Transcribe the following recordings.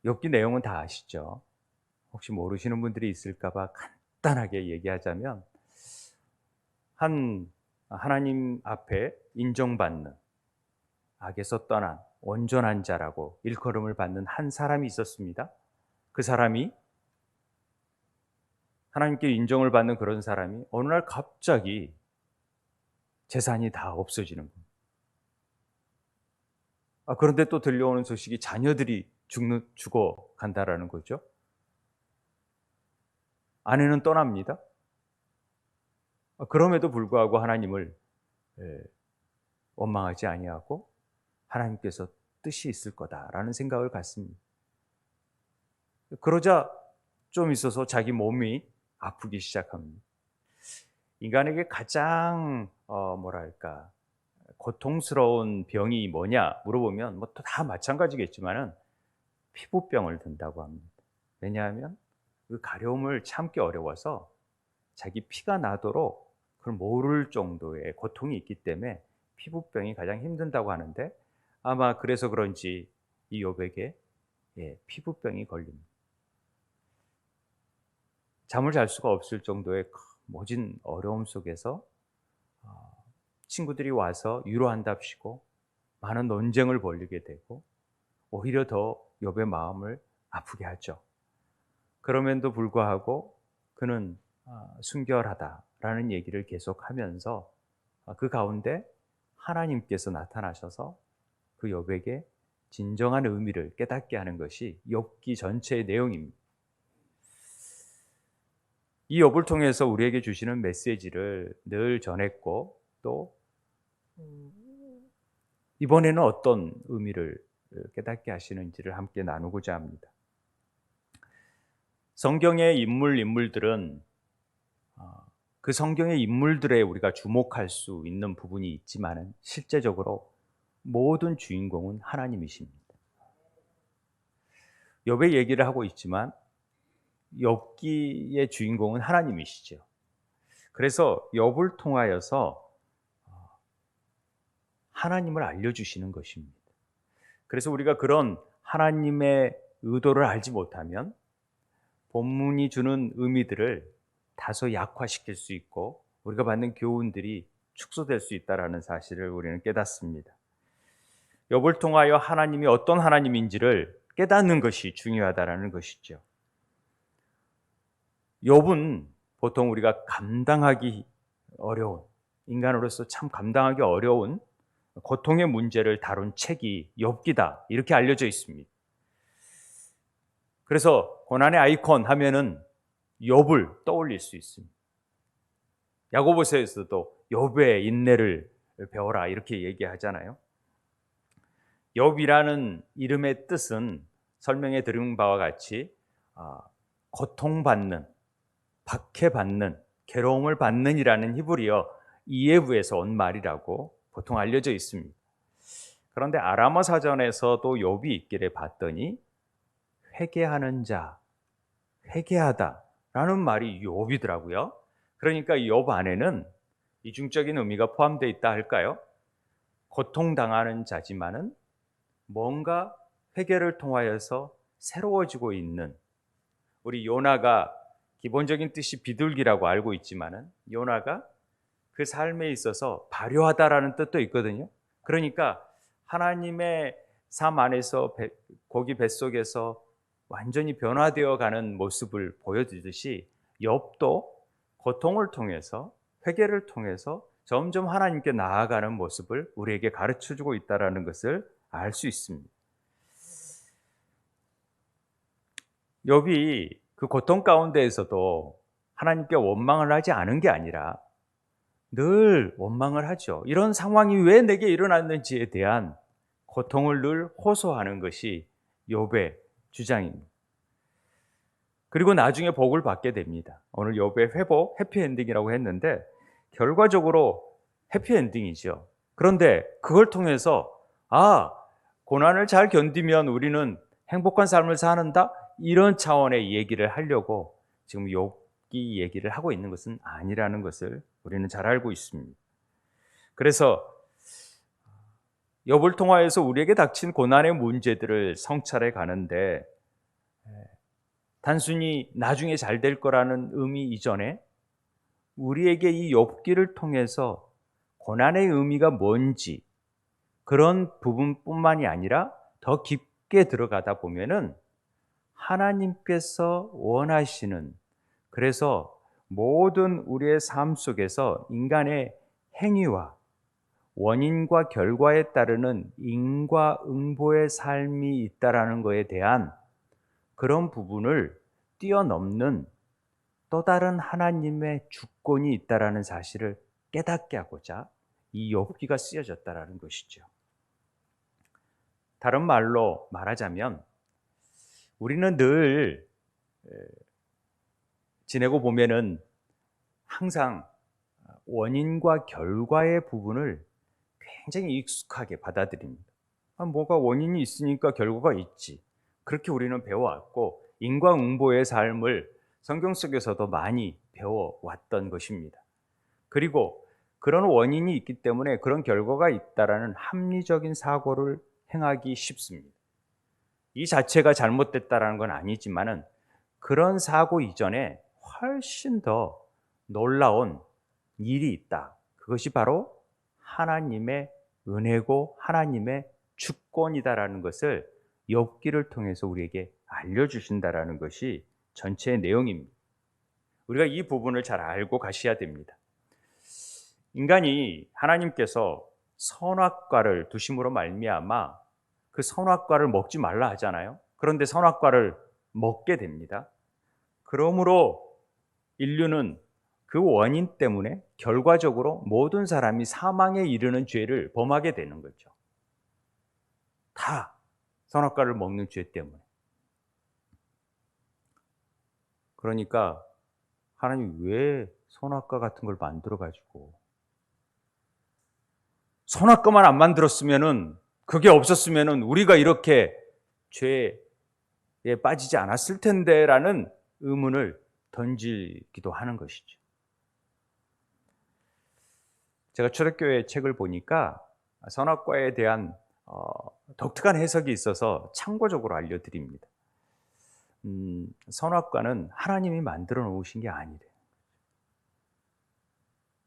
욥기 내용은 다 아시죠? 혹시 모르시는 분들이 있을까 봐 간단하게 얘기하자면, 하나님 앞에 인정받는, 악에서 떠난 온전한 자라고 일컬음을 받는 한 사람이 있었습니다. 그 사람이, 하나님께 인정을 받는 그런 사람이 어느 날 갑자기 재산이 다 없어지는 겁니다. 그런데 또 들려오는 소식이 자녀들이 죽어 간다라는 거죠. 아내는 떠납니다. 그럼에도 불구하고 하나님을 원망하지 아니하고 하나님께서 뜻이 있을 거다라는 생각을 갖습니다. 그러자 좀 있어서 자기 몸이 아프기 시작합니다. 인간에게 가장 고통스러운 병이 뭐냐 물어보면 뭐 또 다 마찬가지겠지만은 피부병을 든다고 합니다. 왜냐하면 그 가려움을 참기 어려워서 자기 피가 나도록 그걸 모를 정도의 고통이 있기 때문에 피부병이 가장 힘든다고 하는데, 아마 그래서 그런지 이 욥에게 피부병이 걸립니다. 잠을 잘 수가 없을 정도의 모진 어려움 속에서 친구들이 와서 위로한답시고 많은 논쟁을 벌이게 되고 오히려 더 욥의 마음을 아프게 하죠. 그럼에도 불구하고 그는 순결하다라는 얘기를 계속하면서 그 가운데 하나님께서 나타나셔서 그 욥에게 진정한 의미를 깨닫게 하는 것이 욥기 전체의 내용입니다. 이 욥을 통해서 우리에게 주시는 메시지를 늘 전했고, 또 이번에는 어떤 의미를 깨닫게 하시는지를 함께 나누고자 합니다. 성경의 인물들은 그 성경의 인물들에 우리가 주목할 수 있는 부분이 있지만은 실제적으로 모든 주인공은 하나님이십니다. 욥의 얘기를 하고 있지만 욥기의 주인공은 하나님이시죠. 그래서 욥을 통하여서 하나님을 알려주시는 것입니다. 그래서 우리가 그런 하나님의 의도를 알지 못하면 본문이 주는 의미들을 다소 약화시킬 수 있고 우리가 받는 교훈들이 축소될 수 있다는 사실을 우리는 깨닫습니다. 욥을 통하여 하나님이 어떤 하나님인지를 깨닫는 것이 중요하다는 것이죠. 욥은 보통 우리가 감당하기 어려운, 인간으로서 참 감당하기 어려운 고통의 문제를 다룬 책이 욥기다, 이렇게 알려져 있습니다. 그래서 고난의 아이콘 하면은 욥을 떠올릴 수 있습니다. 야고보서에서도 욥의 인내를 배워라 이렇게 얘기하잖아요. 욥이라는 이름의 뜻은 설명해 드린 바와 같이 고통받는, 박해받는, 괴로움을 받는 이라는 히브리어 이에브에서 온 말이라고 보통 알려져 있습니다. 그런데 아람어 사전에서도 욥이 있기를 봤더니 회개하는 자, 회개하다라는 말이 욥이더라고요. 그러니까 욥 안에는 이중적인 의미가 포함되어 있다 할까요? 고통당하는 자지만은 뭔가 회개를 통하여서 새로워지고 있는, 우리 요나가 기본적인 뜻이 비둘기라고 알고 있지만은 요나가 그 삶에 있어서 발효하다라는 뜻도 있거든요. 그러니까 하나님의 삶 안에서 고기 뱃속에서 완전히 변화되어 가는 모습을 보여주듯이 욥도 고통을 통해서, 회개를 통해서 점점 하나님께 나아가는 모습을 우리에게 가르쳐주고 있다는 것을 알 수 있습니다. 욥이 그 고통 가운데에서도 하나님께 원망을 하지 않은 게 아니라 늘 원망을 하죠. 이런 상황이 왜 내게 일어났는지에 대한 고통을 늘 호소하는 것이 욥의 주장입니다. 그리고 나중에 복을 받게 됩니다. 오늘 욥의 회복, 해피엔딩이라고 했는데 결과적으로 해피엔딩이죠. 그런데 그걸 통해서 고난을 잘 견디면 우리는 행복한 삶을 사는다, 이런 차원의 얘기를 하려고 지금 욥기 얘기를 하고 있는 것은 아니라는 것을 우리는 잘 알고 있습니다. 그래서 욥을 통하여서 우리에게 닥친 고난의 문제들을 성찰해 가는데 단순히 나중에 잘 될 거라는 의미 이전에 우리에게 이 욥기를 통해서 고난의 의미가 뭔지 그런 부분뿐만이 아니라 더 깊게 들어가다 보면은 하나님께서 원하시는, 그래서 모든 우리의 삶 속에서 인간의 행위와 원인과 결과에 따르는 인과응보의 삶이 있다라는 것에 대한 그런 부분을 뛰어넘는 또 다른 하나님의 주권이 있다라는 사실을 깨닫게 하고자 이 욥기가 쓰여졌다라는 것이죠. 다른 말로 말하자면 우리는 늘 지내고 보면은 항상 원인과 결과의 부분을 굉장히 익숙하게 받아들입니다. 뭐가 원인이 있으니까 결과가 있지. 그렇게 우리는 배워왔고 인과응보의 삶을 성경 속에서도 많이 배워왔던 것입니다. 그리고 그런 원인이 있기 때문에 그런 결과가 있다라는 합리적인 사고를 행하기 쉽습니다. 이 자체가 잘못됐다라는 건 아니지만은 그런 사고 이전에 훨씬 더 놀라운 일이 있다. 그것이 바로 하나님의 은혜고 하나님의 주권이다라는 것을 욥기를 통해서 우리에게 알려주신다라는 것이 전체의 내용입니다. 우리가 이 부분을 잘 알고 가셔야 됩니다. 인간이 하나님께서 선악과를 두심으로 말미암아 그 선악과를 먹지 말라 하잖아요. 그런데 선악과를 먹게 됩니다. 그러므로 인류는 그 원인 때문에 결과적으로 모든 사람이 사망에 이르는 죄를 범하게 되는 거죠. 다 선악과를 먹는 죄 때문에. 그러니까 하나님 왜 선악과 같은 걸 만들어가지고 선악과만 안 만들었으면은 그게 없었으면은 우리가 이렇게 죄에 빠지지 않았을 텐데라는 의문을 던지기도 하는 것이죠. 제가 초대교회 책을 보니까 선악과에 대한 독특한 해석이 있어서 참고적으로 알려드립니다. 선악과는 하나님이 만들어 놓으신 게 아니래요.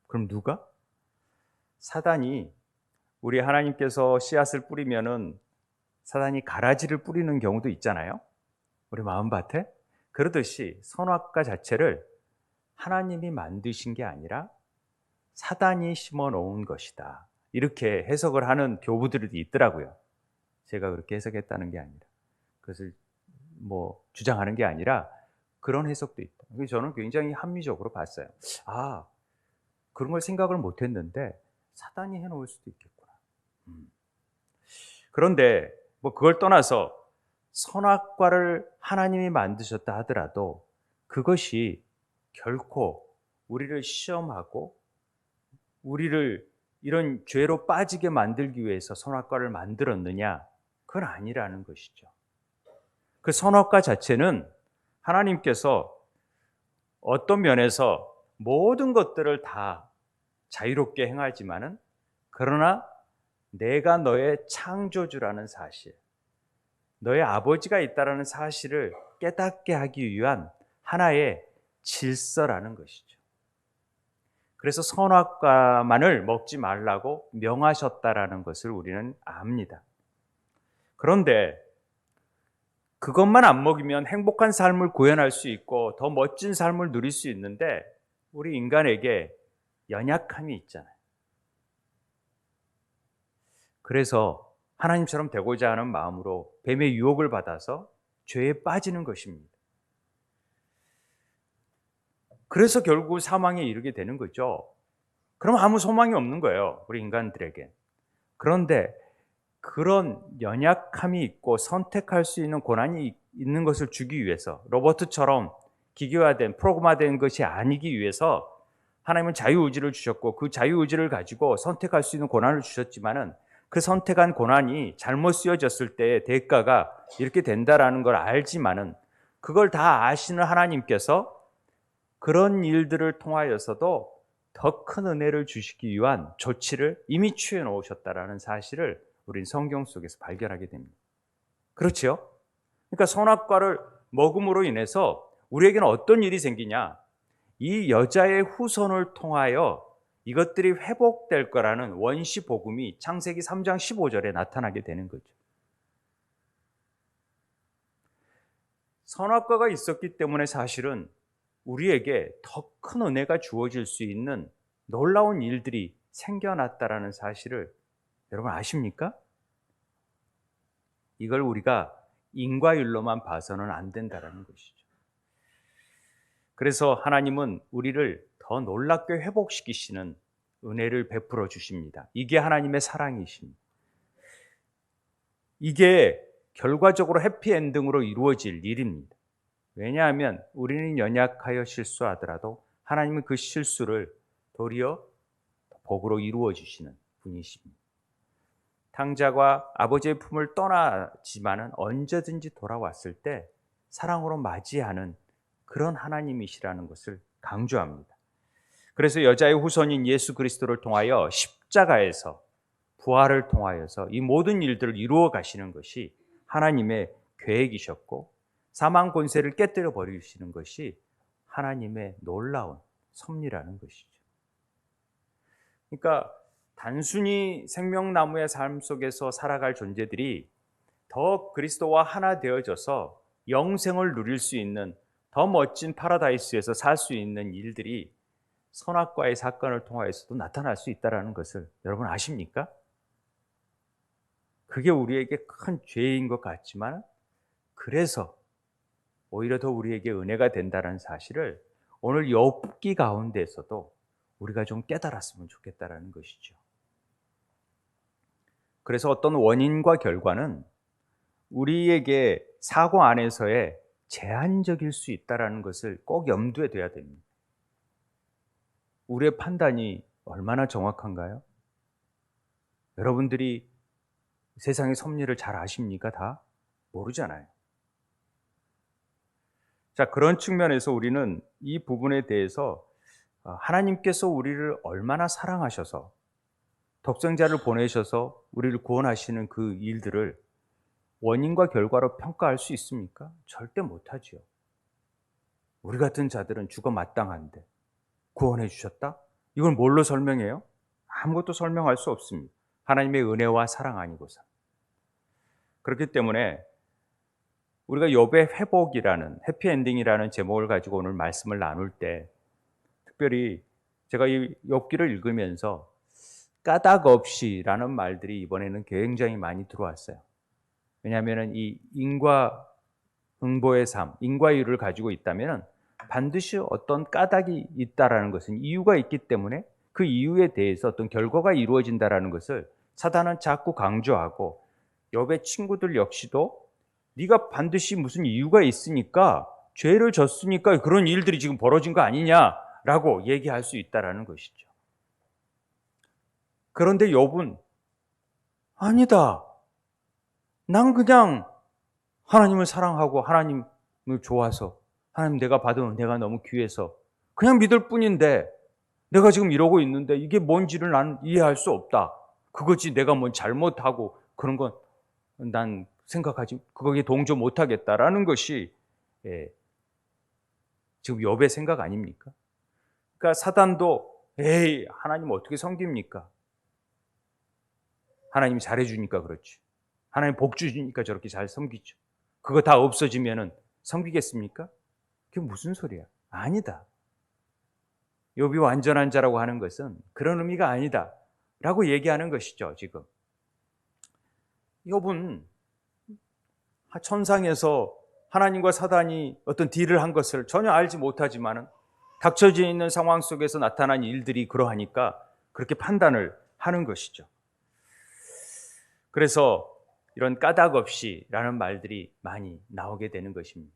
그럼 누가? 사단이, 우리 하나님께서 씨앗을 뿌리면은 사단이 가라지를 뿌리는 경우도 있잖아요. 우리 마음밭에. 그러듯이 선악과 자체를 하나님이 만드신 게 아니라 사단이 심어 놓은 것이다. 이렇게 해석을 하는 교부들이 있더라고요. 제가 그렇게 해석했다는 게 아니라, 그것을 주장하는 게 아니라 그런 해석도 있다. 저는 굉장히 합리적으로 봤어요. 아, 그런 걸 생각을 못 했는데 사단이 해놓을 수도 있겠구나. 그런데 그걸 떠나서 선악과를 하나님이 만드셨다 하더라도 그것이 결코 우리를 시험하고 우리를 이런 죄로 빠지게 만들기 위해서 선악과를 만들었느냐? 그건 아니라는 것이죠. 그 선악과 자체는 하나님께서 어떤 면에서 모든 것들을 다 자유롭게 행하지만은 그러나 내가 너의 창조주라는 사실, 너의 아버지가 있다라는 사실을 깨닫게 하기 위한 하나의 질서라는 것이죠. 그래서 선악과만을 먹지 말라고 명하셨다라는 것을 우리는 압니다. 그런데 그것만 안 먹이면 행복한 삶을 구현할 수 있고 더 멋진 삶을 누릴 수 있는데 우리 인간에게 연약함이 있잖아요. 그래서 하나님처럼 되고자 하는 마음으로 뱀의 유혹을 받아서 죄에 빠지는 것입니다. 그래서 결국 사망에 이르게 되는 거죠. 그럼 아무 소망이 없는 거예요, 우리 인간들에게. 그런데 그런 연약함이 있고 선택할 수 있는 권한이 있는 것을 주기 위해서, 로버트처럼 기계화된, 프로그램화된 것이 아니기 위해서 하나님은 자유의지를 주셨고 그 자유의지를 가지고 선택할 수 있는 권한을 주셨지만은 그 선택한 권한이 잘못 쓰여졌을 때의 대가가 이렇게 된다라는 걸 알지만은 그걸 다 아시는 하나님께서 그런 일들을 통하여서도 더 큰 은혜를 주시기 위한 조치를 이미 취해 놓으셨다라는 사실을 우린 성경 속에서 발견하게 됩니다. 그렇죠? 그러니까 선악과를 먹음으로 인해서 우리에게는 어떤 일이 생기냐? 이 여자의 후손을 통하여 이것들이 회복될 거라는 원시 복음이 창세기 3장 15절에 나타나게 되는 거죠. 선악과가 있었기 때문에 사실은 우리에게 더 큰 은혜가 주어질 수 있는 놀라운 일들이 생겨났다라는 사실을 여러분 아십니까? 이걸 우리가 인과율로만 봐서는 안 된다라는 것이죠. 그래서 하나님은 우리를 더 놀랍게 회복시키시는 은혜를 베풀어 주십니다. 이게 하나님의 사랑이십니다. 이게 결과적으로 해피엔딩으로 이루어질 일입니다. 왜냐하면 우리는 연약하여 실수하더라도 하나님은 그 실수를 도리어 복으로 이루어 주시는 분이십니다. 탕자가 아버지의 품을 떠나지만은 언제든지 돌아왔을 때 사랑으로 맞이하는 그런 하나님이시라는 것을 강조합니다. 그래서 여자의 후손인 예수 그리스도를 통하여 십자가에서 부활을 통하여서 이 모든 일들을 이루어 가시는 것이 하나님의 계획이셨고, 사망 권세를 깨뜨려 버리시는 것이 하나님의 놀라운 섭리라는 것이죠. 그러니까 단순히 생명나무의 삶 속에서 살아갈 존재들이 더 그리스도와 하나 되어져서 영생을 누릴 수 있는 더 멋진 파라다이스에서 살 수 있는 일들이 선악과의 사건을 통하여서도 나타날 수 있다는 것을 여러분 아십니까? 그게 우리에게 큰 죄인 것 같지만 그래서 오히려 더 우리에게 은혜가 된다는 사실을 오늘 욥기 가운데서도 우리가 좀 깨달았으면 좋겠다는 것이죠. 그래서 어떤 원인과 결과는 우리에게 사고 안에서의 제한적일 수 있다는 것을 꼭 염두에 둬야 됩니다. 우리의 판단이 얼마나 정확한가요? 여러분들이 세상의 섭리를 잘 아십니까? 다 모르잖아요. 자, 그런 측면에서 우리는 이 부분에 대해서 하나님께서 우리를 얼마나 사랑하셔서 독생자를 보내셔서 우리를 구원하시는 그 일들을 원인과 결과로 평가할 수 있습니까? 절대 못하지요. 우리 같은 자들은 죽어 마땅한데 구원해 주셨다? 이걸 뭘로 설명해요? 아무것도 설명할 수 없습니다. 하나님의 은혜와 사랑 아니고서. 그렇기 때문에 우리가 욥의 회복이라는 해피엔딩이라는 제목을 가지고 오늘 말씀을 나눌 때 특별히 제가 이 욥기를 읽으면서 까닭 없이라는 말들이 이번에는 굉장히 많이 들어왔어요. 왜냐하면 이 인과응보의 삶, 인과율을 가지고 있다면 반드시 어떤 까닭이 있다라는 것은 이유가 있기 때문에 그 이유에 대해서 어떤 결과가 이루어진다라는 것을 사단은 자꾸 강조하고 욥의 친구들 역시도 네가 반드시 무슨 이유가 있으니까 죄를 졌으니까 그런 일들이 지금 벌어진 거 아니냐라고 얘기할 수 있다라는 것이죠. 그런데 욥은 아니다. 난 그냥 하나님을 사랑하고 하나님을 좋아서 하나님 내가 받은 은혜가 너무 귀해서 그냥 믿을 뿐인데 내가 지금 이러고 있는데 이게 뭔지를 난 이해할 수 없다. 그것이 내가 뭔 잘못하고 그런 건 난 생각하지 거기에 동조 못하겠다라는 것이 지금 욥의 생각 아닙니까? 그러니까 사단도 에이 하나님 어떻게 섬깁니까? 하나님이 잘해주니까 그렇지. 하나님 복 주니까 저렇게 잘 섬기죠. 그거 다 없어지면은 섬기겠습니까? 그게 무슨 소리야? 아니다. 욥이 완전한 자라고 하는 것은 그런 의미가 아니다 라고 얘기하는 것이죠. 지금 욥은 천상에서 하나님과 사단이 어떤 딜을 한 것을 전혀 알지 못하지만 닥쳐져 있는 상황 속에서 나타난 일들이 그러하니까 그렇게 판단을 하는 것이죠. 그래서 이런 까닭 없이라는 말들이 많이 나오게 되는 것입니다.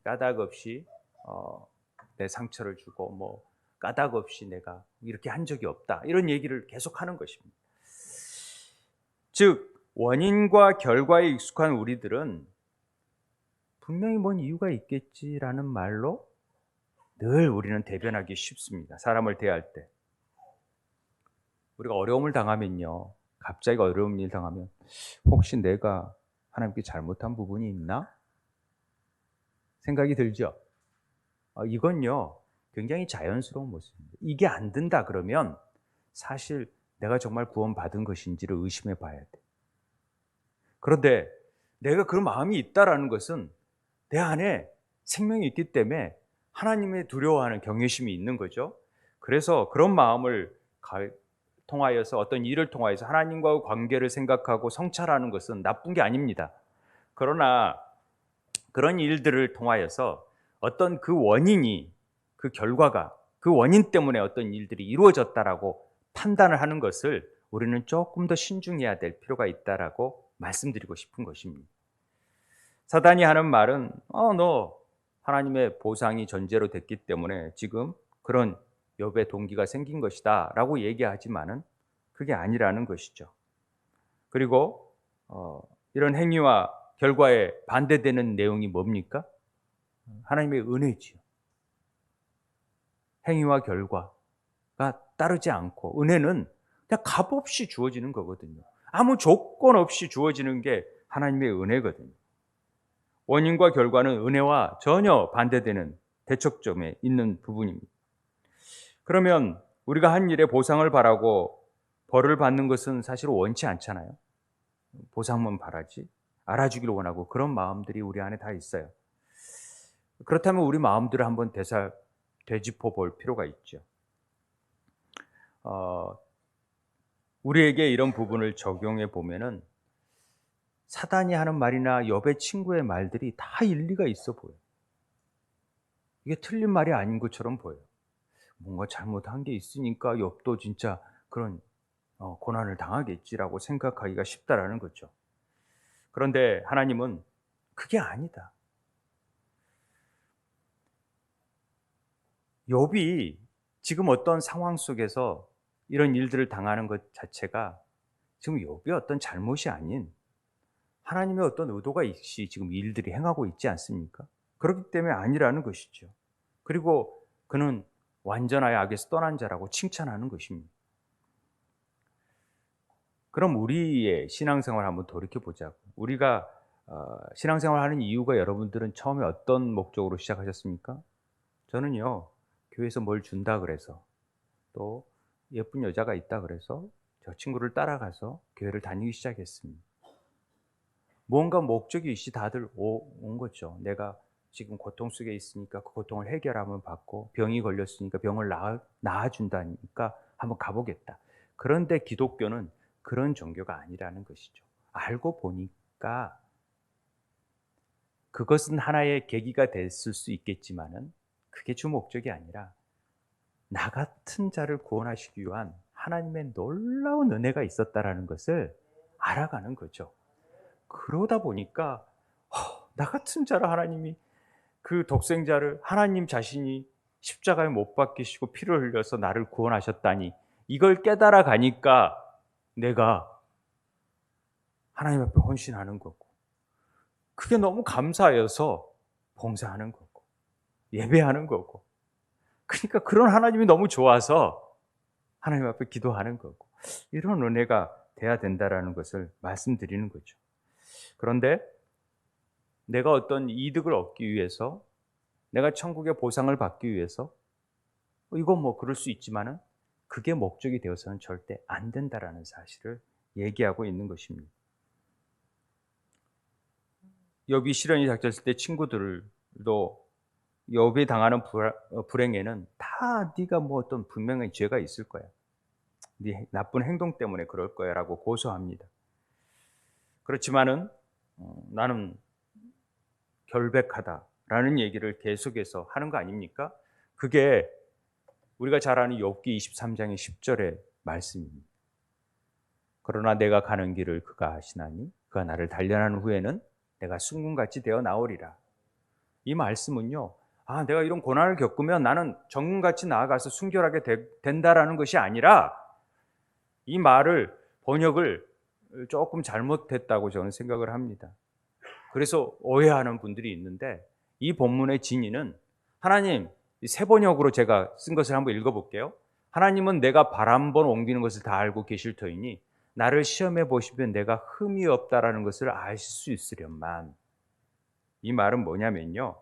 까닭 없이 내 상처를 주고 뭐 까닭 없이 내가 이렇게 한 적이 없다 이런 얘기를 계속하는 것입니다. 즉 원인과 결과에 익숙한 우리들은 분명히 뭔 이유가 있겠지라는 말로 늘 우리는 대변하기 쉽습니다. 사람을 대할 때 우리가 어려움을 당하면요, 갑자기 어려운 일 당하면 혹시 내가 하나님께 잘못한 부분이 있나? 생각이 들죠? 이건요, 굉장히 자연스러운 모습입니다. 이게 안 된다 그러면 사실 내가 정말 구원받은 것인지를 의심해 봐야 돼. 그런데 내가 그런 마음이 있다라는 것은 내 안에 생명이 있기 때문에 하나님의 두려워하는 경외심이 있는 거죠. 그래서 그런 마음을 통하여서 어떤 일을 통하여서 하나님과의 관계를 생각하고 성찰하는 것은 나쁜 게 아닙니다. 그러나 그런 일들을 통하여서 어떤 그 원인이, 그 결과가 그 원인 때문에 어떤 일들이 이루어졌다라고 판단을 하는 것을 우리는 조금 더 신중해야 될 필요가 있다라고 말씀드리고 싶은 것입니다. 사단이 하는 말은 너 하나님의 보상이 전제로 됐기 때문에 지금 그런 욥의 동기가 생긴 것이다 라고 얘기하지만은 그게 아니라는 것이죠. 그리고 이런 행위와 결과에 반대되는 내용이 뭡니까? 하나님의 은혜지요. 행위와 결과가 따르지 않고, 은혜는 그냥 값없이 주어지는 거거든요. 아무 조건 없이 주어지는 게 하나님의 은혜거든요. 원인과 결과는 은혜와 전혀 반대되는 대척점에 있는 부분입니다. 그러면 우리가 한 일에 보상을 바라고 벌을 받는 것은 사실 원치 않잖아요. 보상만 바라지, 알아주기를 원하고, 그런 마음들이 우리 안에 다 있어요. 그렇다면 우리 마음들을 한번 되짚어 볼 필요가 있죠. 우리에게 이런 부분을 적용해 보면은 사단이 하는 말이나 욥의 친구의 말들이 다 일리가 있어 보여요. 이게 틀린 말이 아닌 것처럼 보여요. 뭔가 잘못한 게 있으니까 욥도 진짜 그런 고난을 당하겠지라고 생각하기가 쉽다라는 거죠. 그런데 하나님은 그게 아니다. 욥이 지금 어떤 상황 속에서 이런 일들을 당하는 것 자체가 지금 욥의 어떤 잘못이 아닌 하나님의 어떤 의도가 있이 지금 일들이 행하고 있지 않습니까? 그렇기 때문에 아니라는 것이죠. 그리고 그는 완전하여 악에서 떠난 자라고 칭찬하는 것입니다. 그럼 우리의 신앙생활 한번 돌이켜보자고. 우리가 신앙생활 하는 이유가 여러분들은 처음에 어떤 목적으로 시작하셨습니까? 저는요, 교회에서 뭘 준다 그래서, 또 예쁜 여자가 있다 그래서 저 친구를 따라가서 교회를 다니기 시작했습니다. 뭔가 목적이 있이 다들 온 거죠. 내가 지금 고통 속에 있으니까 그 고통을 해결하면 받고, 병이 걸렸으니까 병을 나아준다니까 한번 가보겠다. 그런데 기독교는 그런 종교가 아니라는 것이죠. 알고 보니까 그것은 하나의 계기가 됐을 수 있겠지만은 그게 주 목적이 아니라 나 같은 자를 구원하시기 위한 하나님의 놀라운 은혜가 있었다라는 것을 알아가는 거죠. 그러다 보니까 나 같은 자를 하나님이, 그 독생자를 하나님 자신이 십자가에 못 박히시고 피를 흘려서 나를 구원하셨다니, 이걸 깨달아 가니까 내가 하나님 앞에 헌신하는 거고, 그게 너무 감사해서 봉사하는 거고, 예배하는 거고, 그러니까 그런 하나님이 너무 좋아서 하나님 앞에 기도하는 거고, 이런 은혜가 돼야 된다라는 것을 말씀드리는 거죠. 그런데 내가 어떤 이득을 얻기 위해서, 내가 천국의 보상을 받기 위해서, 이건 뭐 그럴 수 있지만은 그게 목적이 되어서는 절대 안 된다라는 사실을 얘기하고 있는 것입니다. 욥이 시련이 닥쳤을 때 친구들도 욥이 당하는 불행에는 다 네가 뭐 어떤 분명한 죄가 있을 거야, 네 나쁜 행동 때문에 그럴 거야라고 고소합니다. 그렇지만은 나는 결백하다라는 얘기를 계속해서 하는 거 아닙니까? 그게 우리가 잘 아는 욥기 23장의 10절의 말씀입니다. 그러나 내가 가는 길을 그가 아시나니 그가 나를 단련한 후에는 내가 순금같이 되어 나오리라. 이 말씀은요, 내가 이런 고난을 겪으면 나는 정금같이 나아가서 순결하게 된다라는 것이 아니라, 이 말을 번역을 조금 잘못했다고 저는 생각을 합니다. 그래서 오해하는 분들이 있는데, 이 본문의 진의는, 하나님, 새 번역으로 제가 쓴 것을 한번 읽어볼게요. 하나님은 내가 발 한 번 옮기는 것을 다 알고 계실 터이니 나를 시험해 보시면 내가 흠이 없다라는 것을 아실 수 있으련만. 이 말은 뭐냐면요,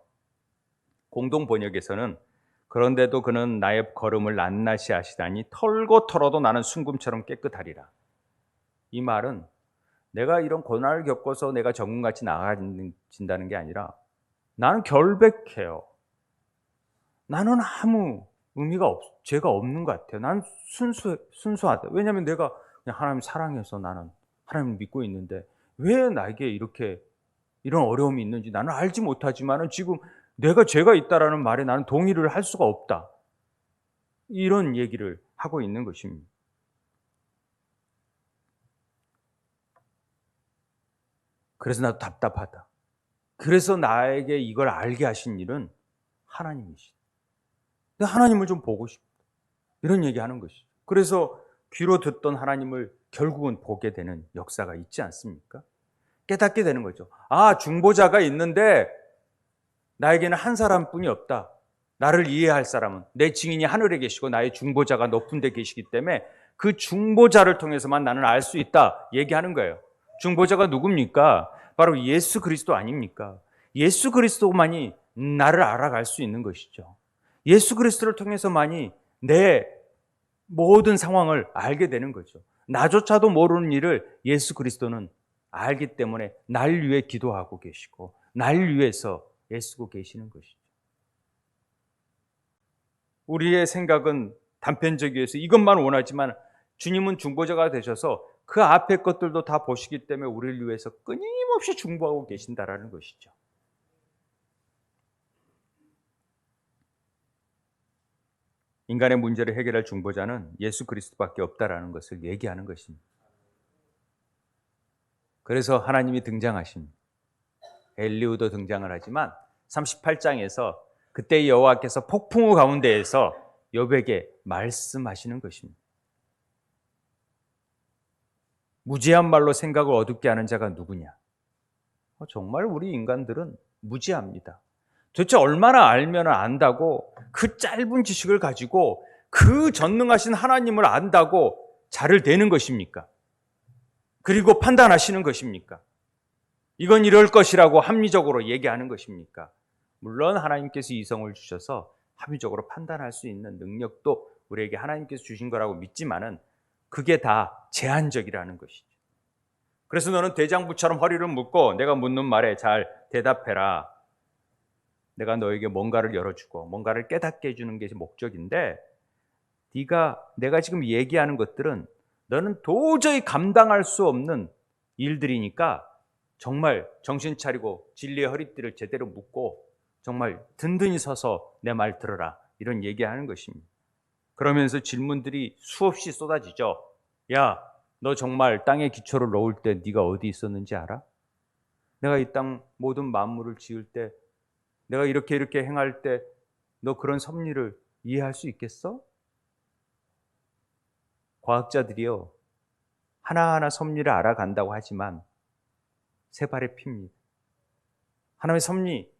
공동 번역에서는 그런데도 그는 나의 걸음을 낱낱이 아시다니 털고 털어도 나는 순금처럼 깨끗하리라. 이 말은 내가 이런 고난을 겪어서 내가 정금같이 나아진다는 게 아니라 나는 결백해요. 나는 아무 죄가 없는 것 같아요. 나는 순수하다. 왜냐하면 내가 그냥 하나님 사랑해서 나는 하나님을 믿고 있는데 왜 나에게 이런 어려움이 있는지 나는 알지 못하지만은 지금 내가 죄가 있다라는 말에 나는 동의를 할 수가 없다. 이런 얘기를 하고 있는 것입니다. 그래서 나도 답답하다. 그래서 나에게 이걸 알게 하신 일은 하나님이시다. 하나님을 좀 보고 싶다. 이런 얘기하는 것이죠. 그래서 귀로 듣던 하나님을 결국은 보게 되는 역사가 있지 않습니까? 깨닫게 되는 거죠. 아, 중보자가 있는데 나에게는 한 사람뿐이 없다. 나를 이해할 사람은 내 증인이 하늘에 계시고 나의 중보자가 높은 데 계시기 때문에 그 중보자를 통해서만 나는 알 수 있다 얘기하는 거예요. 중보자가 누굽니까? 바로 예수 그리스도 아닙니까? 예수 그리스도만이 나를 알아갈 수 있는 것이죠. 예수 그리스도를 통해서만이 내 모든 상황을 알게 되는 거죠. 나조차도 모르는 일을 예수 그리스도는 알기 때문에 날 위해 기도하고 계시고 날 위해서 애쓰고 계시는 것이죠. 우리의 생각은 단편적이어서 이것만 원하지만 주님은 중보자가 되셔서 그 앞의 것들도 다 보시기 때문에 우리를 위해서 끊임없이 중보하고 계신다라는 것이죠. 인간의 문제를 해결할 중보자는 예수 그리스도밖에 없다라는 것을 얘기하는 것입니다. 그래서 하나님이 등장하십니다. 엘리후도 등장을 하지만 38장에서 그때 여호와께서 폭풍우 가운데에서 욥에게 말씀하시는 것입니다. 무지한 말로 생각을 어둡게 하는 자가 누구냐? 정말 우리 인간들은 무지합니다. 도대체 얼마나 알면 안다고 그 짧은 지식을 가지고 그 전능하신 하나님을 안다고 자를 대는 것입니까? 그리고 판단하시는 것입니까? 이건 이럴 것이라고 합리적으로 얘기하는 것입니까? 물론 하나님께서 이성을 주셔서 합리적으로 판단할 수 있는 능력도 우리에게 하나님께서 주신 거라고 믿지만은 그게 다 제한적이라는 것이죠. 그래서 너는 대장부처럼 허리를 묶고 내가 묻는 말에 잘 대답해라. 내가 너에게 뭔가를 열어주고 뭔가를 깨닫게 해주는 게 목적인데 내가 지금 얘기하는 것들은 너는 도저히 감당할 수 없는 일들이니까 정말 정신 차리고 진리의 허리띠를 제대로 묶고 정말 든든히 서서 내 말 들어라. 이런 얘기하는 것입니다. 그러면서 질문들이 수없이 쏟아지죠. 야, 너 정말 땅에 기초를 놓을 때 네가 어디 있었는지 알아? 내가 이 땅 모든 만물을 지을 때 내가 이렇게 행할 때 너 그런 섭리를 이해할 수 있겠어? 과학자들이요. 하나하나 섭리를 알아간다고 하지만 세 발의 피입니다. 하나님의 섭리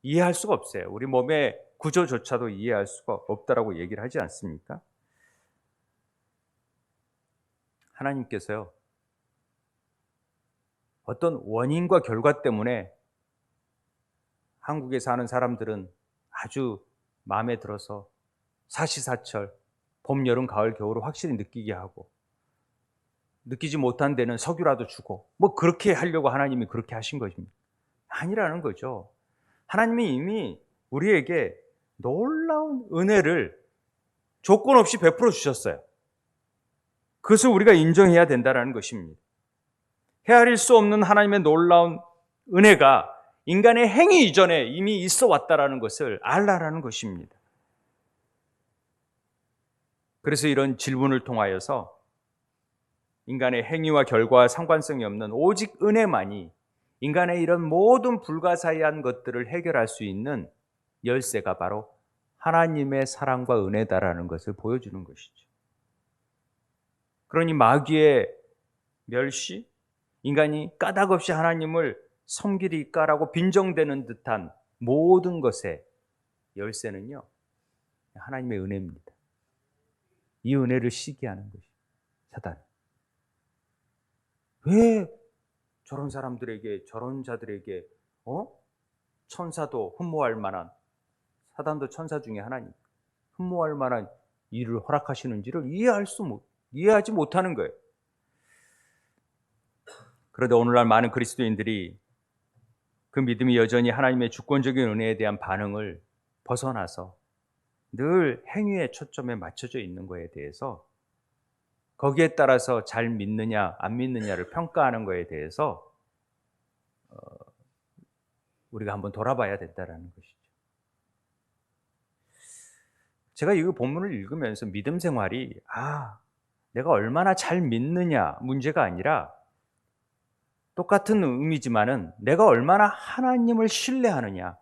이해할 수가 없어요. 우리 몸의 구조조차도 이해할 수가 없다라고 얘기를 하지 않습니까? 하나님께서요. 어떤 원인과 결과 때문에 한국에 사는 사람들은 아주 마음에 들어서 사시사철 봄, 여름, 가을, 겨울을 확실히 느끼게 하고 느끼지 못한 데는 석유라도 주고 그렇게 하려고 하나님이 그렇게 하신 것입니다. 아니라는 거죠. 하나님이 이미 우리에게 놀라운 은혜를 조건 없이 베풀어 주셨어요. 그것을 우리가 인정해야 된다는 것입니다. 헤아릴 수 없는 하나님의 놀라운 은혜가 인간의 행위 이전에 이미 있어 왔다는 것을 알라라는 것입니다. 그래서 이런 질문을 통하여서 인간의 행위와 결과와 상관성이 없는 오직 은혜만이 인간의 이런 모든 불가사의한 것들을 해결할 수 있는 열쇠가 바로 하나님의 사랑과 은혜다라는 것을 보여주는 것이죠. 그러니 마귀의 멸시, 인간이 까닭없이 하나님을 섬기리까라고 빈정대는 듯한 모든 것의 열쇠는요, 하나님의 은혜입니다. 이 은혜를 시기하는 것이 사단. 왜 저런 사람들에게, 저런 자들에게 천사도 흠모할 만한 사단도 천사 중에 하나님. 흠모할 만한 일을 허락하시는지를 이해하지 못하는 거예요. 그런데 오늘날 많은 그리스도인들이 그 믿음이 여전히 하나님의 주권적인 은혜에 대한 반응을 벗어나서 늘 행위의 초점에 맞춰져 있는 거에 대해서, 거기에 따라서 잘 믿느냐 안 믿느냐를 평가하는 거에 대해서 우리가 한번 돌아봐야 된다는 것이죠. 제가 이 본문을 읽으면서 믿음 생활이 내가 얼마나 잘 믿느냐 문제가 아니라, 똑같은 의미지만은 내가 얼마나 하나님을 신뢰하느냐,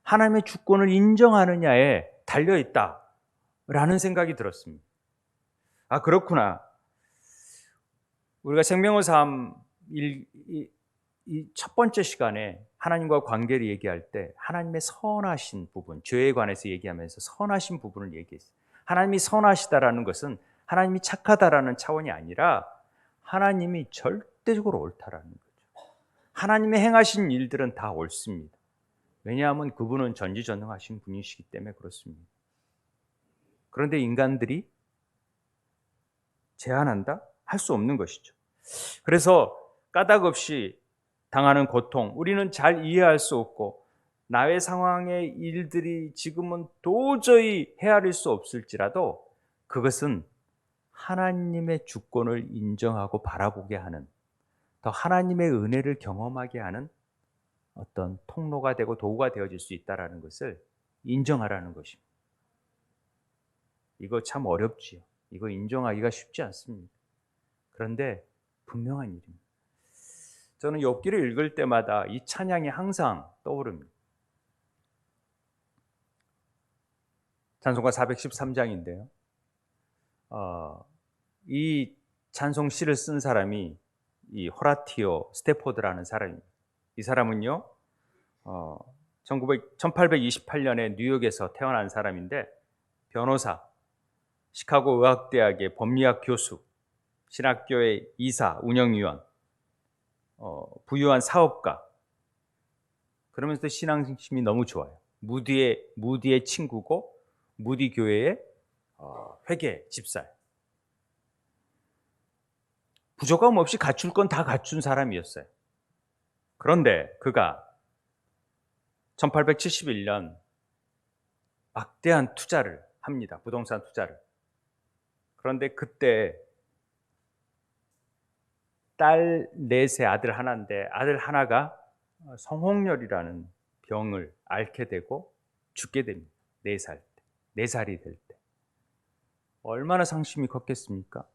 하나님의 주권을 인정하느냐에 달려있다라는 생각이 들었습니다. 그렇구나. 우리가 생명의 삶 이 첫 번째 시간에 하나님과 관계를 얘기할 때 하나님의 선하신 부분, 죄에 관해서 얘기하면서 선하신 부분을 얘기했어요. 하나님이 선하시다라는 것은 하나님이 착하다라는 차원이 아니라 하나님이 절대적으로 옳다라는 거죠. 하나님의 행하신 일들은 다 옳습니다. 왜냐하면 그분은 전지전능하신 분이시기 때문에 그렇습니다. 그런데 인간들이 제한한다? 할 수 없는 것이죠. 그래서 까닭없이 당하는 고통, 우리는 잘 이해할 수 없고 나의 상황의 일들이 지금은 도저히 헤아릴 수 없을지라도 그것은 하나님의 주권을 인정하고 바라보게 하는, 더 하나님의 은혜를 경험하게 하는 어떤 통로가 되고 도구가 되어질 수 있다는 것을 인정하라는 것입니다. 이거 참 어렵지요. 이거 인정하기가 쉽지 않습니다. 그런데 분명한 일입니다. 저는 욥기를 읽을 때마다 이 찬양이 항상 떠오릅니다. 찬송가 413장인데요. 이 찬송 시를 쓴 사람이 이 호라티오 스태포드라는 사람입니다. 이 사람은요, 1828년에 뉴욕에서 태어난 사람인데 변호사, 시카고 의학대학의 법리학 교수, 신학교의 이사, 운영위원, 부유한 사업가, 그러면서 신앙심이 너무 좋아요. 무디의 친구고 무디 교회의 회계 집사예요. 부족함 없이 갖출 건 다 갖춘 사람이었어요. 그런데 그가 1871년 막대한 투자를 합니다. 부동산 투자를. 그런데 그때 딸 넷의 아들 하나인데, 아들 하나가 성홍열이라는 병을 앓게 되고 죽게 됩니다. 4살이 될 때. 얼마나 상심이 컸겠습니까?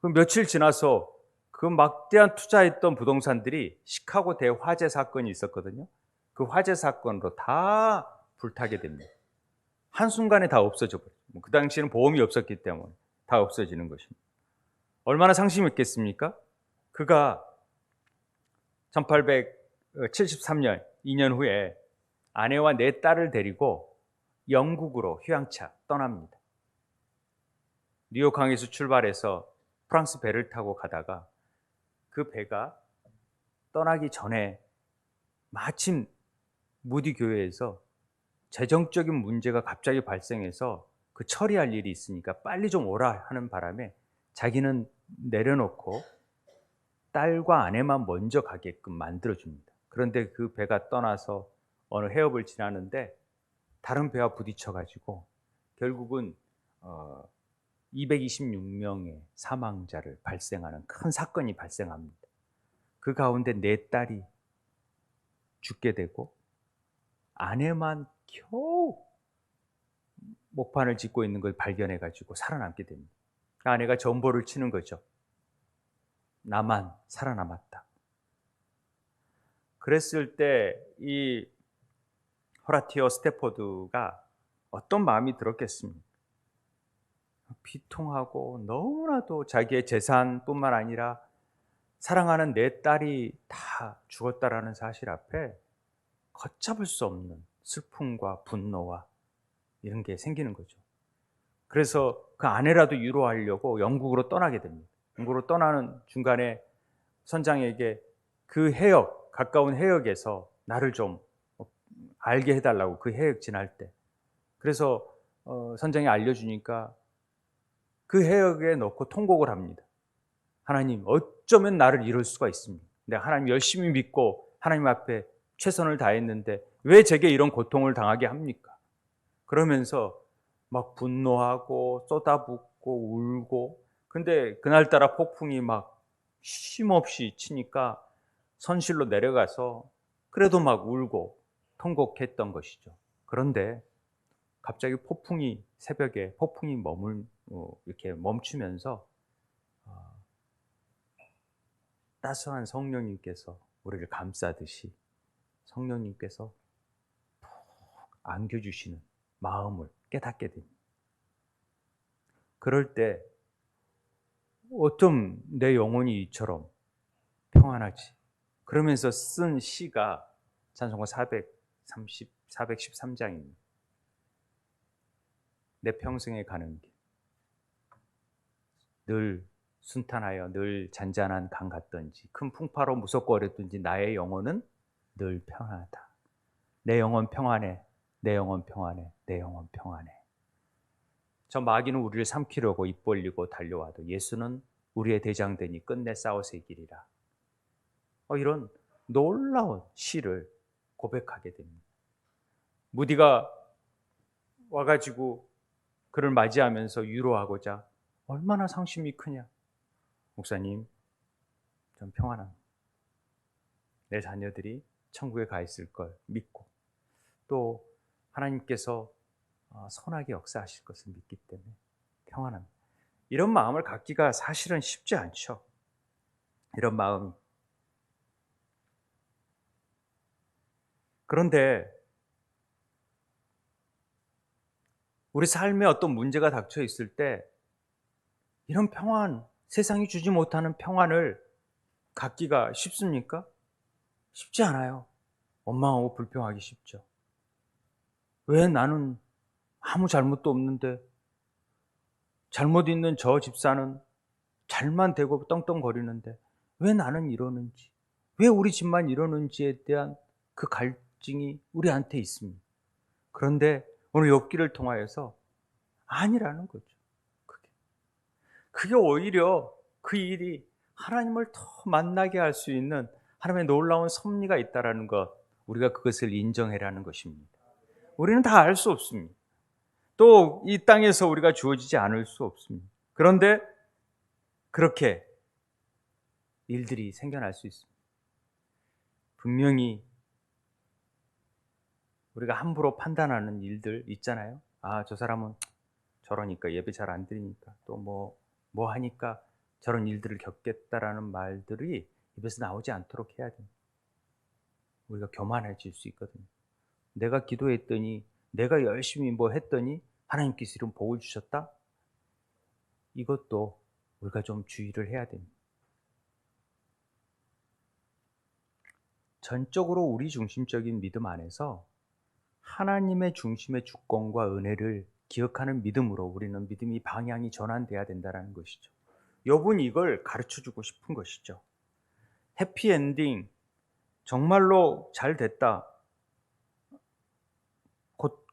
그 며칠 지나서 그 막대한 투자했던 부동산들이 시카고 대화재 사건이 있었거든요. 그 화재 사건으로 다 불타게 됩니다. 한순간에 다 없어져 버려요. 그 당시에는 보험이 없었기 때문에 다 없어지는 것입니다. 얼마나 상심했겠습니까? 그가 1873년 2년 후에 아내와 4딸을 데리고 영국으로 휴양차 떠납니다. 뉴욕항에서 출발해서 프랑스 배를 타고 가다가 그 배가 떠나기 전에 마침 무디 교회에서 재정적인 문제가 갑자기 발생해서 그 처리할 일이 있으니까 빨리 좀 오라 하는 바람에 자기는 내려놓고 딸과 아내만 먼저 가게끔 만들어줍니다. 그런데 그 배가 떠나서 어느 해협을 지나는데 다른 배와 부딪혀가지고 결국은 226명의 사망자를 발생하는 큰 사건이 발생합니다. 그 가운데 4딸이 죽게 되고 아내만 겨우 목판을 짚고 있는 걸 발견해가지고 살아남게 됩니다. 그 아내가 전보를 치는 거죠. 나만 살아남았다. 그랬을 때 이 호라티오 스태포드가 어떤 마음이 들었겠습니까? 비통하고 너무나도 자기의 재산뿐만 아니라 사랑하는 4딸이 다 죽었다라는 사실 앞에 걷잡을 수 없는 슬픔과 분노와 이런 게 생기는 거죠. 그래서 그 아내라도 위로하려고 영국으로 떠나게 됩니다. 영국으로 떠나는 중간에 선장에게 그 해역, 가까운 해역에서 나를 좀 알게 해달라고 그 해역 지날 때. 그래서 선장이 알려주니까 그 해역에 넣고 통곡을 합니다. 하나님, 어쩌면 나를 이룰 수가 있습니다. 내가 하나님 열심히 믿고 하나님 앞에 최선을 다했는데 왜 제게 이런 고통을 당하게 합니까? 그러면서 막 분노하고 쏟아붓고 울고, 근데 그날따라 폭풍이 막 쉼없이 치니까 선실로 내려가서 그래도 막 울고 통곡했던 것이죠. 그런데 갑자기 새벽에 폭풍이 이렇게 멈추면서 따스한 성령님께서 우리를 감싸듯이 성령님께서 안겨주시는 마음을 깨닫게 됩니다. 그럴 때 어쩜 내 영혼이 이처럼 평안하지? 그러면서 쓴 시가 찬송가 413장입니다. 내 평생에 가는 길, 늘 순탄하여 늘 잔잔한 강 같던지 큰 풍파로 무섭고 어렵든지 나의 영혼은 늘 평안하다. 내 영혼 평안해, 내 영혼 평안해, 내 영혼 평안해. 저 마귀는 우리를 삼키려고 입 벌리고 달려와도 예수는 우리의 대장되니 끝내 싸워서 이기리라. 이런 놀라운 시를 고백하게 됩니다. 무디가 와가지고 그를 맞이하면서 위로하고자 얼마나 상심이 크냐. 목사님, 좀 평안합니다. 내 자녀들이 천국에 가 있을 걸 믿고 또 하나님께서 선하게 역사하실 것을 믿기 때문에 평안합니다. 이런 마음을 갖기가 사실은 쉽지 않죠. 이런 마음. 그런데 우리 삶에 어떤 문제가 닥쳐 있을 때 이런 평안, 세상이 주지 못하는 평안을 갖기가 쉽습니까? 쉽지 않아요. 원망하고 불평하기 쉽죠. 왜 나는 아무 잘못도 없는데 잘못 있는 저 집사는 잘만 되고 떵떵거리는데 왜 나는 이러는지, 왜 우리 집만 이러는지에 대한 그 갈증이 우리한테 있습니다. 그런데 오늘 욥기를 통하여서 아니라는 거죠. 그게 오히려 그 일이 하나님을 더 만나게 할 수 있는 하나님의 놀라운 섭리가 있다라는 것, 우리가 그것을 인정해라는 것입니다. 우리는 다 알 수 없습니다. 또 이 땅에서 우리가 주어지지 않을 수 없습니다. 그런데 그렇게 일들이 생겨날 수 있습니다. 분명히 우리가 함부로 판단하는 일들 있잖아요. 저 사람은 저러니까, 예배 잘 안 드리니까, 또 뭐 하니까 저런 일들을 겪겠다라는 말들이 입에서 나오지 않도록 해야 됩니다. 우리가 교만해질 수 있거든요. 내가 기도했더니, 내가 열심히 뭐 했더니 하나님께서 이런 복을 주셨다? 이것도 우리가 좀 주의를 해야 됩니다. 전적으로 우리 중심적인 믿음 안에서 하나님의 중심의 주권과 은혜를 기억하는 믿음으로 우리는 믿음이 방향이 전환돼야 된다는 것이죠. 욥은 이걸 가르쳐주고 싶은 것이죠. 해피엔딩, 정말로 잘 됐다.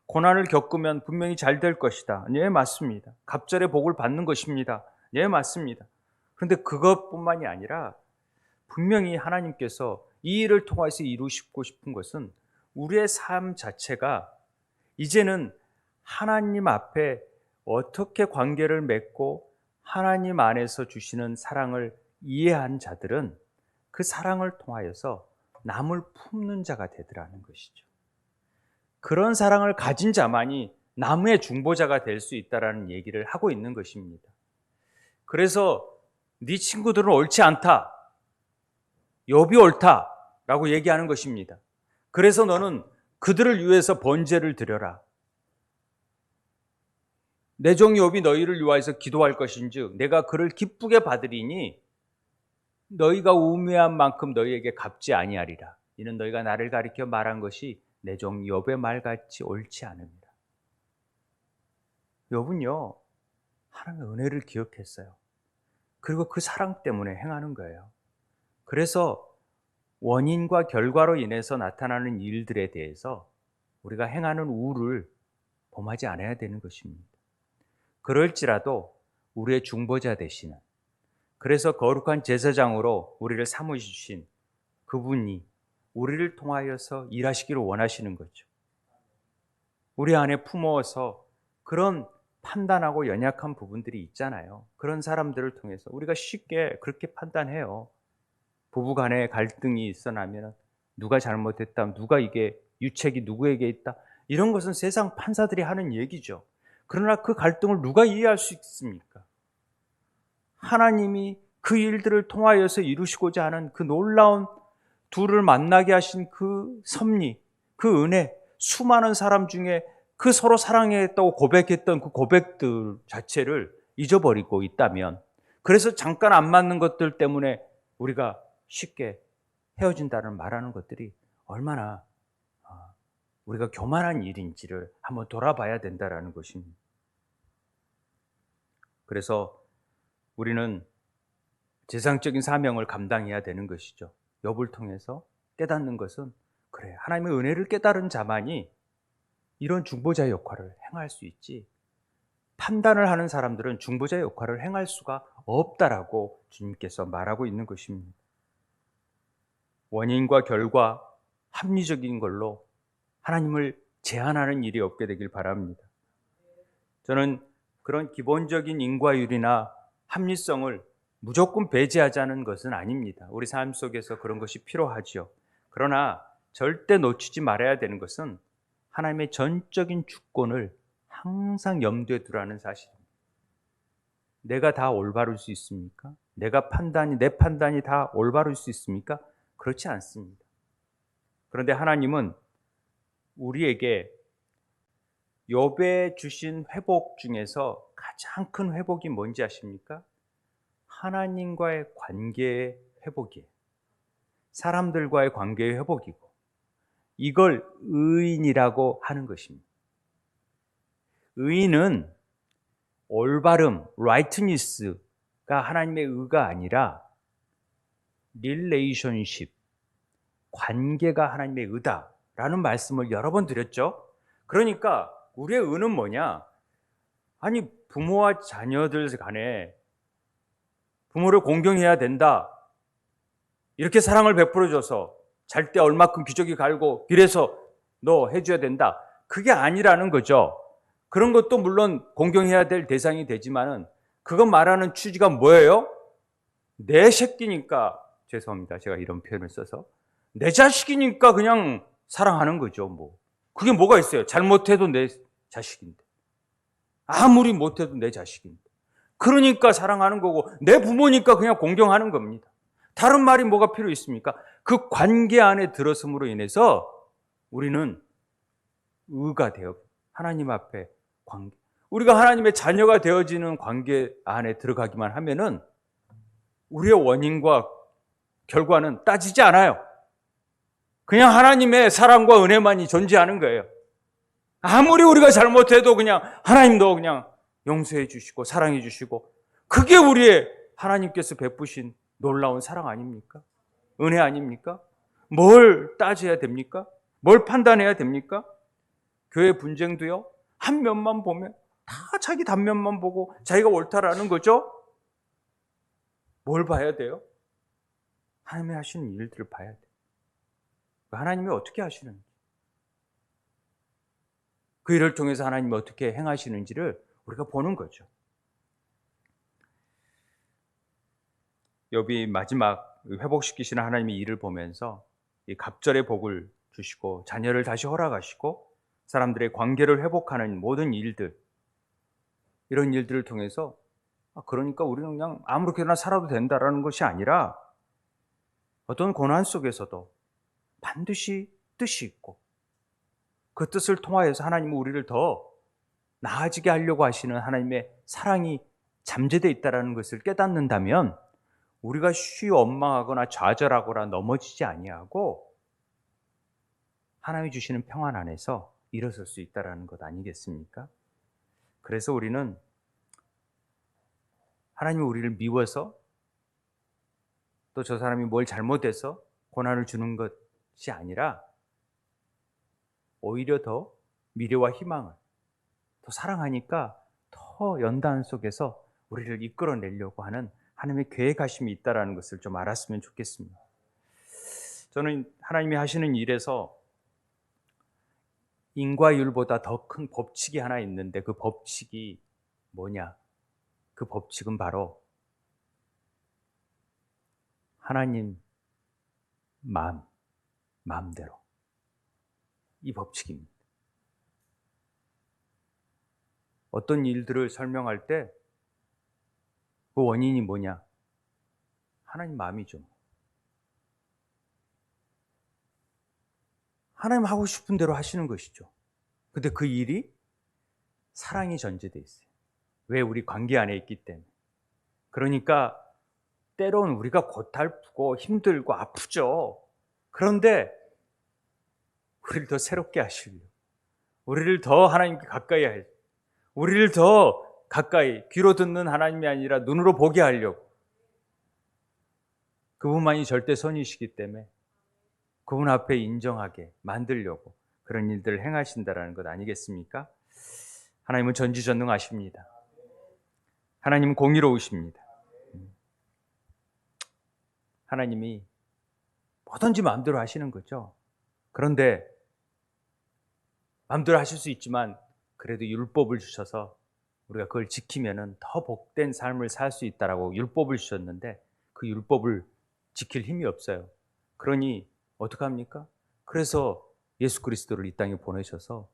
고난을 겪으면 분명히 잘 될 것이다. 네, 맞습니다. 갑절의 복을 받는 것입니다. 네, 맞습니다. 그런데 그것뿐만이 아니라 분명히 하나님께서 이 일을 통해서 이루시고 싶은 것은 우리의 삶 자체가 이제는 하나님 앞에 어떻게 관계를 맺고 하나님 안에서 주시는 사랑을 이해한 자들은 그 사랑을 통하여서 남을 품는 자가 되더라는 것이죠. 그런 사랑을 가진 자만이 남의 중보자가 될 수 있다는 얘기를 하고 있는 것입니다. 그래서 네 친구들은 옳지 않다, 욥이 옳다라고 얘기하는 것입니다. 그래서 너는 그들을 위해서 번제를 드려라. 내 종 욥이 너희를 위하여서 기도할 것인즉 내가 그를 기쁘게 받으리니 너희가 우매한 만큼 너희에게 갚지 아니하리라. 이는 너희가 나를 가리켜 말한 것이 내 종 욥의 말같이 옳지 않음이라. 욥은요, 하나님의 은혜를 기억했어요. 그리고 그 사랑 때문에 행하는 거예요. 그래서 원인과 결과로 인해서 나타나는 일들에 대해서 우리가 행하는 우를 범하지 않아야 되는 것입니다. 그럴지라도 우리의 중보자 되시는, 그래서 거룩한 제사장으로 우리를 삼으신 그분이 우리를 통하여서 일하시기를 원하시는 거죠. 우리 안에 품어서 그런 판단하고 연약한 부분들이 있잖아요. 그런 사람들을 통해서 우리가 쉽게 그렇게 판단해요. 부부간에 갈등이 있어 나면 누가 잘못했다, 누가 이게 유책이 누구에게 있다, 이런 것은 세상 판사들이 하는 얘기죠. 그러나 그 갈등을 누가 이해할 수 있습니까? 하나님이 그 일들을 통하여서 이루시고자 하는 그 놀라운 둘을 만나게 하신 그 섭리, 그 은혜, 수많은 사람 중에 그 서로 사랑했다고 고백했던 그 고백들 자체를 잊어버리고 있다면, 그래서 잠깐 안 맞는 것들 때문에 우리가 쉽게 헤어진다는 말하는 것들이 얼마나 우리가 교만한 일인지를 한번 돌아봐야 된다는 것입니다. 그래서 우리는 재상적인 사명을 감당해야 되는 것이죠. 욥을 통해서 깨닫는 것은, 그래, 하나님의 은혜를 깨달은 자만이 이런 중보자의 역할을 행할 수 있지, 판단을 하는 사람들은 중보자의 역할을 행할 수가 없다라고 주님께서 말하고 있는 것입니다. 원인과 결과, 합리적인 걸로 하나님을 제한하는 일이 없게 되길 바랍니다. 저는 그런 기본적인 인과율이나 합리성을 무조건 배제하자는 것은 아닙니다. 우리 삶 속에서 그런 것이 필요하지요. 그러나 절대 놓치지 말아야 되는 것은 하나님의 전적인 주권을 항상 염두에 두라는 사실입니다. 내가 다 올바를 수 있습니까? 내 판단이 다 올바를 수 있습니까? 그렇지 않습니다. 그런데 하나님은 우리에게 욥에 주신 회복 중에서 가장 큰 회복이 뭔지 아십니까? 하나님과의 관계의 회복이에요. 사람들과의 관계의 회복이고, 이걸 의인이라고 하는 것입니다. 의인은 올바름, rightness가 하나님의 의가 아니라 relationship, 관계가 하나님의 의다라는 말씀을 여러 번 드렸죠. 그러니까 우리의 의는 뭐냐? 아니, 부모와 자녀들 간에 부모를 공경해야 된다, 이렇게 사랑을 베풀어줘서 잘 때 얼마큼 기저귀 갈고 이래서 너 해줘야 된다, 그게 아니라는 거죠. 그런 것도 물론 공경해야 될 대상이 되지만은, 그거 말하는 취지가 뭐예요? 내 새끼니까, 죄송합니다, 제가 이런 표현을 써서, 내 자식이니까 그냥 사랑하는 거죠. 뭐 그게 뭐가 있어요? 잘못해도 내 자식인데, 아무리 못해도 내 자식인데, 그러니까 사랑하는 거고, 내 부모니까 그냥 공경하는 겁니다. 다른 말이 뭐가 필요 있습니까? 그 관계 안에 들어섬으로 인해서 우리는 의가 되어 하나님 앞에 관계, 우리가 하나님의 자녀가 되어지는 관계 안에 들어가기만 하면은 우리의 원인과 결과는 따지지 않아요. 그냥 하나님의 사랑과 은혜만이 존재하는 거예요. 아무리 우리가 잘못해도 그냥 하나님도 그냥 용서해 주시고 사랑해 주시고, 그게 우리의 하나님께서 베푸신 놀라운 사랑 아닙니까? 은혜 아닙니까? 뭘 따져야 됩니까? 뭘 판단해야 됩니까? 교회 분쟁도요, 한 면만 보면 다 자기 단면만 보고 자기가 옳다라는 거죠. 뭘 봐야 돼요? 하나님이 하시는 일들을 봐야 돼요. 하나님이 어떻게 하시는지, 그 일을 통해서 하나님이 어떻게 행하시는지를 우리가 보는 거죠. 욥이 마지막 회복시키시는 하나님의 일을 보면서 이 갑절의 복을 주시고 자녀를 다시 허락하시고 사람들의 관계를 회복하는 모든 일들, 이런 일들을 통해서 그러니까 우리는 그냥 아무렇게나 살아도 된다라는 것이 아니라, 어떤 고난 속에서도 반드시 뜻이 있고, 그 뜻을 통하여서 하나님은 우리를 더 나아지게 하려고 하시는 하나님의 사랑이 잠재되어 있다는 것을 깨닫는다면, 우리가 쉬 원망하거나 좌절하거나 넘어지지 아니하고 하나님이 주시는 평안 안에서 일어설 수 있다는 것 아니겠습니까? 그래서 우리는 하나님이 우리를 미워서, 또 저 사람이 뭘 잘못해서 고난을 주는 것이 아니라, 오히려 더 미래와 희망을 더 사랑하니까 더 연단 속에서 우리를 이끌어내려고 하는 하나님의 계획하심이 있다는 것을 좀 알았으면 좋겠습니다. 저는 하나님이 하시는 일에서 인과율보다 더 큰 법칙이 하나 있는데 그 법칙이 뭐냐? 그 법칙은 바로 하나님 마음대로 이 법칙입니다. 어떤 일들을 설명할 때 그 원인이 뭐냐? 하나님 마음이죠. 하나님 하고 싶은 대로 하시는 것이죠. 근데 그 일이 사랑이 전제되어 있어요. 왜? 우리 관계 안에 있기 때문에. 그러니까 때로는 우리가 고달프고 힘들고 아프죠. 그런데 우리를 더 새롭게 하시려고, 우리를 더 하나님께 가까이 하려고, 우리를 더 가까이 귀로 듣는 하나님이 아니라 눈으로 보게 하려고, 그분만이 절대 선이시기 때문에 그분 앞에 인정하게 만들려고 그런 일들을 행하신다는 것 아니겠습니까? 하나님은 전지전능하십니다. 하나님은 공의로우십니다. 하나님이 뭐든지 마음대로 하시는 거죠. 그런데 마음대로 하실 수 있지만 그래도 율법을 주셔서 우리가 그걸 지키면은 더 복된 삶을 살 수 있다라고 율법을 주셨는데 그 율법을 지킬 힘이 없어요. 그러니 어떡합니까? 그래서 예수 그리스도를 이 땅에 보내셔서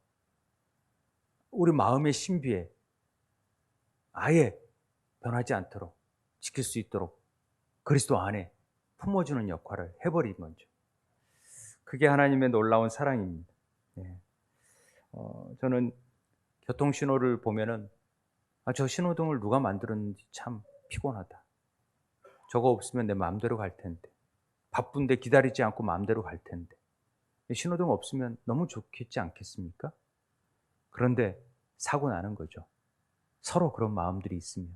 우리 마음의 신비에 아예 변하지 않도록 지킬 수 있도록 그리스도 안에 품어주는 역할을 해버린 거죠. 그게 하나님의 놀라운 사랑입니다. 네. 저는 교통신호를 보면은 저 신호등을 누가 만들었는지 참 피곤하다. 저거 없으면 내 마음대로 갈 텐데. 바쁜데 기다리지 않고 마음대로 갈 텐데. 신호등 없으면 너무 좋겠지 않겠습니까? 그런데 사고 나는 거죠. 서로 그런 마음들이 있으면.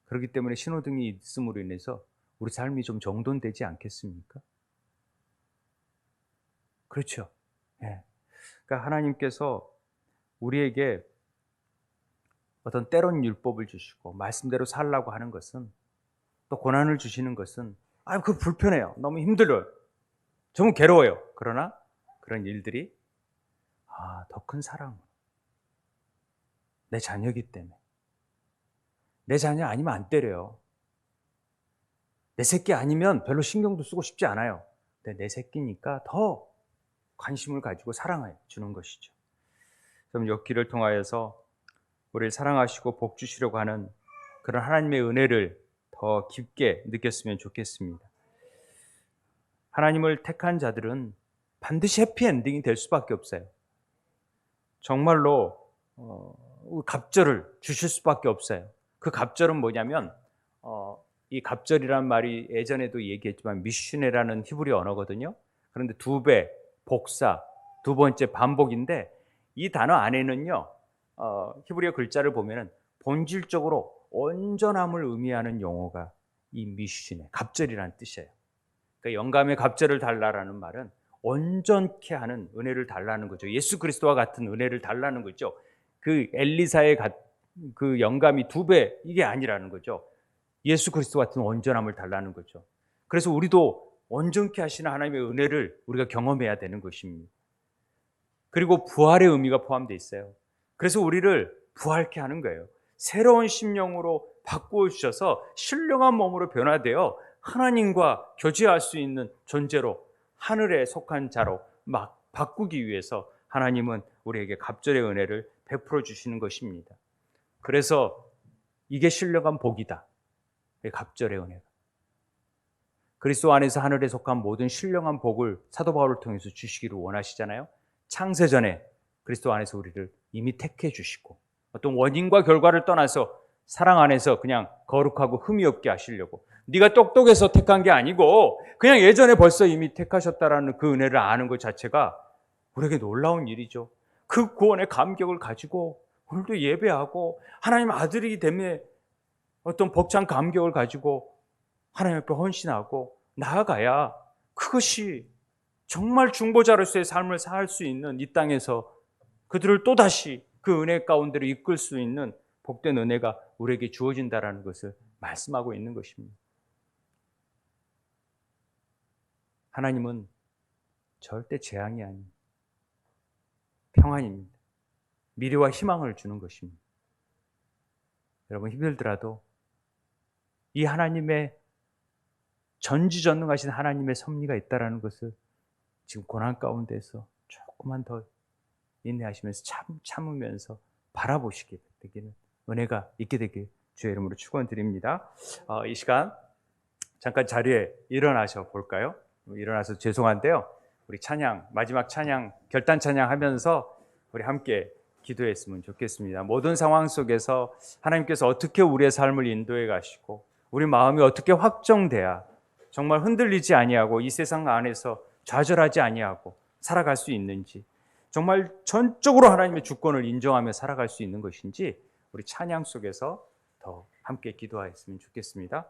그렇기 때문에 신호등이 있음으로 인해서 우리 삶이 좀 정돈되지 않겠습니까? 그렇죠. 예. 그러니까 하나님께서 우리에게 어떤 때론 율법을 주시고 말씀대로 살라고 하는 것은, 또 고난을 주시는 것은 그거 불편해요. 너무 힘들어요. 정말 괴로워요. 그러나 그런 일들이 더 큰 사랑, 내 자녀이기 때문에. 내 자녀 아니면 안 때려요. 내 새끼 아니면 별로 신경도 쓰고 싶지 않아요. 근데 내 새끼니까 더 관심을 가지고 사랑해 주는 것이죠. 그럼 욥기를 통하여서 우리를 사랑하시고 복 주시려고 하는 그런 하나님의 은혜를 더 깊게 느꼈으면 좋겠습니다. 하나님을 택한 자들은 반드시 해피엔딩이 될 수밖에 없어요. 정말로 갑절을 주실 수밖에 없어요. 그 갑절은 뭐냐면 이 갑절이란 말이 예전에도 얘기했지만 미슈네라는 히브리 언어거든요. 그런데 2배, 복사, 두 번째 반복인데 이 단어 안에는요, 히브리어 글자를 보면은 본질적으로 온전함을 의미하는 용어가 이 미슈네, 갑절이라는 뜻이에요. 그러니까 영감의 갑절을 달라라는 말은 온전케 하는 은혜를 달라는 거죠. 예수 그리스도와 같은 은혜를 달라는 거죠. 그 엘리사의 그 영감이 2배 이게 아니라는 거죠. 예수 그리스도 같은 온전함을 달라는 거죠. 그래서 우리도 온전케 하시는 하나님의 은혜를 우리가 경험해야 되는 것입니다. 그리고 부활의 의미가 포함되어 있어요. 그래서 우리를 부활케 하는 거예요. 새로운 심령으로 바꾸어 주셔서 신령한 몸으로 변화되어 하나님과 교제할 수 있는 존재로, 하늘에 속한 자로 막 바꾸기 위해서 하나님은 우리에게 갑절의 은혜를 베풀어 주시는 것입니다. 그래서 이게 신령한 복이다. 갑절의 은혜가. 그리스도 안에서 하늘에 속한 모든 신령한 복을 사도 바울을 통해서 주시기를 원하시잖아요. 창세전에 그리스도 안에서 우리를 이미 택해 주시고 어떤 원인과 결과를 떠나서 사랑 안에서 그냥 거룩하고 흠이 없게 하시려고, 네가 똑똑해서 택한 게 아니고 그냥 예전에 벌써 이미 택하셨다라는 그 은혜를 아는 것 자체가 우리에게 놀라운 일이죠. 그 구원의 감격을 가지고 오늘도 예배하고 하나님 아들이기 때문에 어떤 벅찬 감격을 가지고 하나님 앞에 헌신하고 나아가야 그것이 정말 중보자로서의 삶을 살 수 있는 이 땅에서 그들을 또다시 그 은혜 가운데로 이끌 수 있는 복된 은혜가 우리에게 주어진다라는 것을 말씀하고 있는 것입니다. 하나님은 절대 재앙이 아닙니다. 평안입니다. 미래와 희망을 주는 것입니다. 여러분 힘들더라도 이 하나님의 전지전능하신 하나님의 섭리가 있다라는 것을 지금 고난 가운데서 조금만 더 인내하시면서 참으면서 바라보시게 되기는 은혜가 있게 되길 주의 이름으로 축원드립니다. 이 시간 잠깐 자리에 일어나셔 볼까요? 일어나서 죄송한데요. 우리 찬양 마지막 찬양 결단 찬양 하면서 우리 함께 기도했으면 좋겠습니다. 모든 상황 속에서 하나님께서 어떻게 우리의 삶을 인도해 가시고 우리 마음이 어떻게 확정돼야 정말 흔들리지 아니하고 이 세상 안에서 좌절하지 아니하고 살아갈 수 있는지, 정말 전적으로 하나님의 주권을 인정하며 살아갈 수 있는 것인지 우리 찬양 속에서 더 함께 기도하였으면 좋겠습니다.